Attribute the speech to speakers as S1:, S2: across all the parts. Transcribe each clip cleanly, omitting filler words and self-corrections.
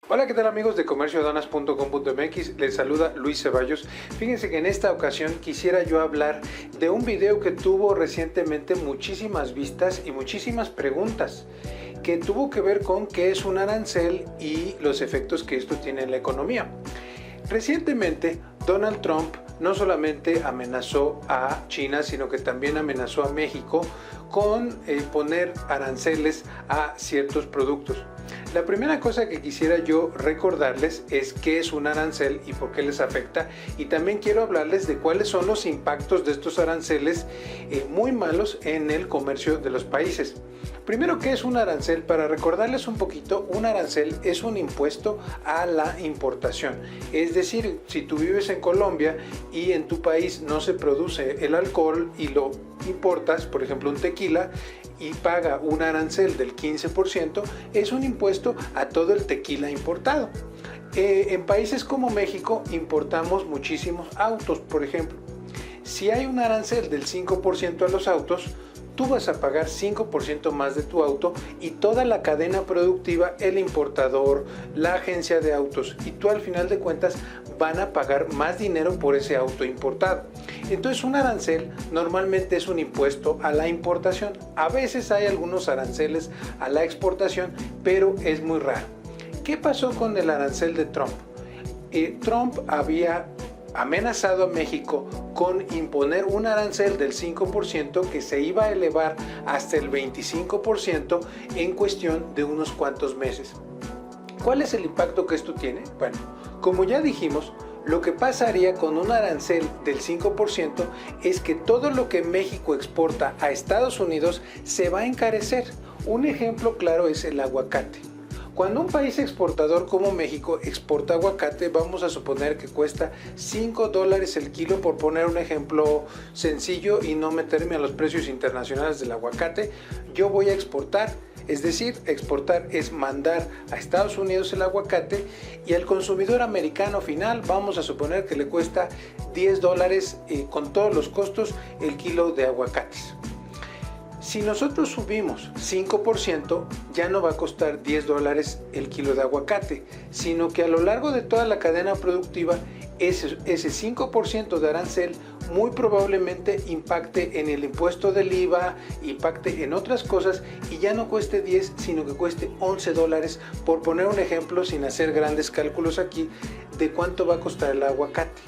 S1: Hola, ¿qué tal amigos de comercioaduanas.com.mx? Les saluda Luis Ceballos. Fíjense que en esta ocasión quisiera yo hablar de un video que tuvo recientemente muchísimas vistas y muchísimas preguntas, que tuvo que ver con qué es un arancel y los efectos que esto tiene en la economía. Recientemente, Donald Trump no solamente amenazó a China, sino que también amenazó a México con poner aranceles a ciertos productos. La primera cosa que quisiera yo recordarles es qué es un arancel y por qué les afecta, y también quiero hablarles de cuáles son los impactos de estos aranceles muy malos en el comercio de los países. Primero, ¿qué es un arancel? Para recordarles un poquito, un arancel es un impuesto a la importación. Es decir, si tú vives en Colombia y en tu país no se produce el alcohol y lo importas, por ejemplo un tequila, y paga un arancel del 15%, es un impuesto a todo el tequila importado. En países como México importamos muchísimos autos, por ejemplo. Si hay un arancel del 5% a los autos, tú vas a pagar 5% más de tu auto, y toda la cadena productiva, el importador, la agencia de autos y tú al final de cuentas van a pagar más dinero por ese auto importado. Entonces un arancel normalmente es un impuesto a la importación. A veces hay algunos aranceles a la exportación, pero es muy raro. ¿Qué pasó con el arancel de Trump? Trump había amenazado a México con imponer un arancel del 5% que se iba a elevar hasta el 25% en cuestión de unos cuantos meses. ¿Cuál es el impacto que esto tiene? Bueno, como ya dijimos, lo que pasaría con un arancel del 5% es que todo lo que México exporta a Estados Unidos se va a encarecer. Un ejemplo claro es el aguacate. Cuando un país exportador como México exporta aguacate, vamos a suponer que cuesta $5 el kilo, por poner un ejemplo sencillo y no meterme a los precios internacionales del aguacate. Yo voy a exportar, es decir, exportar es mandar a Estados Unidos el aguacate, y al consumidor americano final vamos a suponer que le cuesta $10 con todos los costos el kilo de aguacates. Si nosotros subimos 5%, ya no va a costar $10 el kilo de aguacate, sino que a lo largo de toda la cadena productiva, ese 5% de arancel muy probablemente impacte en el impuesto del IVA, impacte en otras cosas, y ya no cueste 10, sino que cueste $11, por poner un ejemplo sin hacer grandes cálculos aquí de cuánto va a costar el aguacate.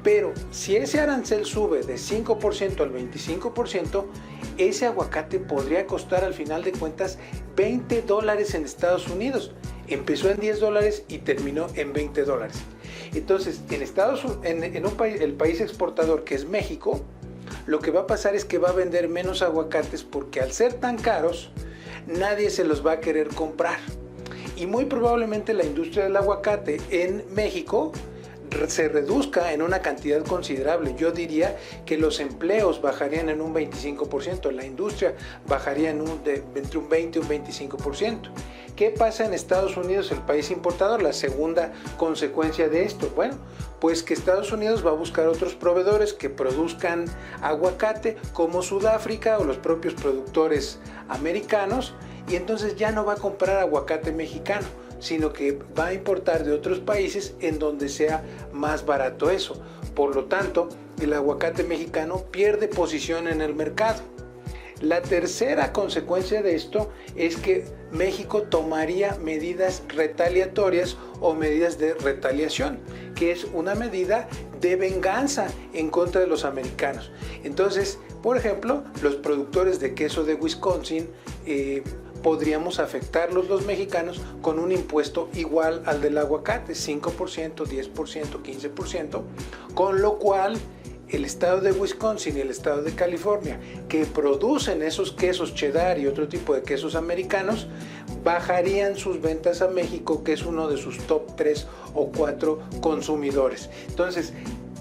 S1: Pero si ese arancel sube de 5% al 25%, ese aguacate podría costar al final de cuentas $20 en Estados Unidos. Empezó en $10 y terminó en $20. Entonces, el país exportador, que es México, lo que va a pasar es que va a vender menos aguacates, porque al ser tan caros, nadie se los va a querer comprar. Y muy probablemente la industria del aguacate en México se reduzca en una cantidad considerable. Yo diría que los empleos bajarían en un 25%, la industria bajaría entre un 20 y un 25%. ¿Qué pasa en Estados Unidos, el país importador? La segunda consecuencia de esto, bueno, pues que Estados Unidos va a buscar otros proveedores que produzcan aguacate, como Sudáfrica o los propios productores americanos, y entonces ya no va a comprar aguacate mexicano, sino que va a importar de otros países en donde sea más barato eso. Por lo tanto, el aguacate mexicano pierde posición en el mercado. La tercera consecuencia de esto es que México tomaría medidas retaliatorias o medidas de retaliación, que es una medida de venganza en contra de los americanos. Entonces, por ejemplo, los productores de queso de Wisconsin podríamos afectarlos los mexicanos con un impuesto igual al del aguacate, 5%, 10%, 15%, con lo cual el estado de Wisconsin y el estado de California, que producen esos quesos cheddar y otro tipo de quesos americanos, bajarían sus ventas a México, que es uno de sus top 3 o 4 consumidores. Entonces,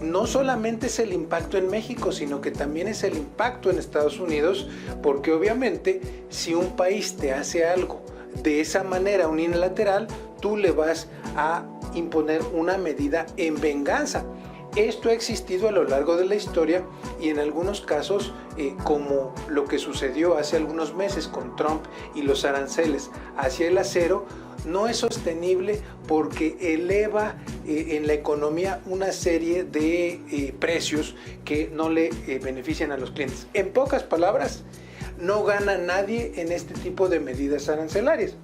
S1: no solamente es el impacto en México, sino que también es el impacto en Estados Unidos, porque obviamente si un país te hace algo de esa manera unilateral, tú le vas a imponer una medida en venganza. Esto ha existido a lo largo de la historia, y en algunos casos, como lo que sucedió hace algunos meses con Trump y los aranceles hacia el acero, no es sostenible porque eleva en la economía una serie de precios que no le benefician a los clientes. En pocas palabras, no gana nadie en este tipo de medidas arancelarias.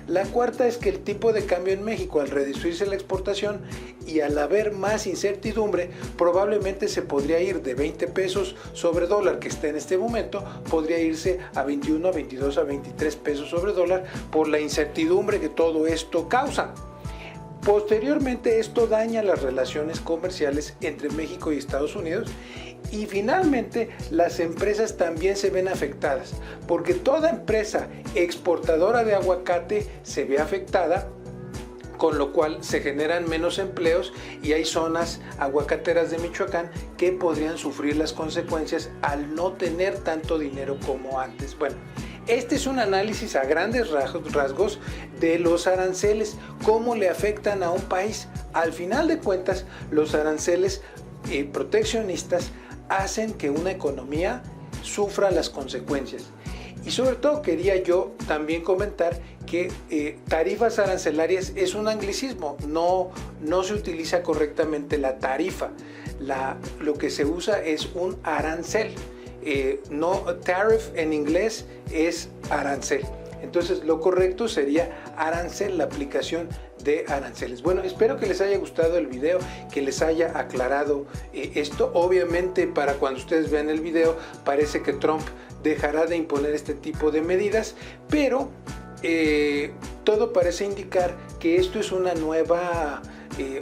S1: La cuarta es que el tipo de cambio en México, al reducirse la exportación y al haber más incertidumbre, probablemente se podría ir de 20 pesos sobre dólar, que está en este momento, podría irse a 21, a 22, a 23 pesos sobre dólar por la incertidumbre que todo esto causa. Posteriormente, esto daña las relaciones comerciales entre México y Estados Unidos. Y finalmente, las empresas también se ven afectadas, porque toda empresa exportadora de aguacate se ve afectada, con lo cual se generan menos empleos y hay zonas aguacateras de Michoacán que podrían sufrir las consecuencias al no tener tanto dinero como antes. Bueno, este es un análisis a grandes rasgos de los aranceles, cómo le afectan a un país. Al final de cuentas, los aranceles proteccionistas hacen que una economía sufra las consecuencias. Y sobre todo quería yo también comentar que tarifas arancelarias es un anglicismo, no se utiliza correctamente la tarifa. Lo que se usa es un arancel. Tariff en inglés es arancel. Entonces lo correcto sería arancel, la aplicación de aranceles. Bueno, espero que les haya gustado el video, que les haya aclarado esto. Obviamente, para cuando ustedes vean el video, parece que Trump dejará de imponer este tipo de medidas, pero todo parece indicar que esto es una nueva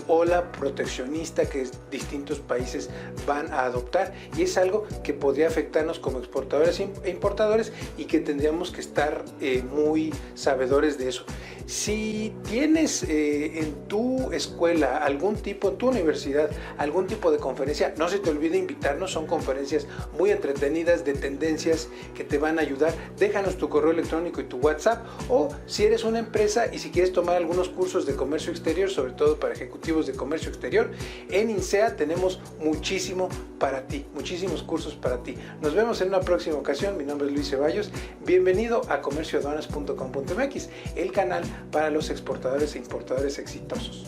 S1: ola proteccionista que distintos países van a adoptar, y es algo que podría afectarnos como exportadores e importadores y que tendríamos que estar muy sabedores de eso. Si tienes en tu escuela algún tipo, en tu universidad, algún tipo de conferencia, no se te olvide invitarnos. Son conferencias muy entretenidas de tendencias que te van a ayudar. Déjanos tu correo electrónico y tu WhatsApp, o si eres una empresa y si quieres tomar algunos cursos de comercio exterior, sobre todo para ejecutivos de comercio exterior, en INSEA tenemos muchísimo para ti, muchísimos cursos para ti. Nos vemos en una próxima ocasión. Mi nombre es Luis Ceballos. Bienvenido a comercioaduanas.com.mx, el canal para los exportadores e importadores exitosos.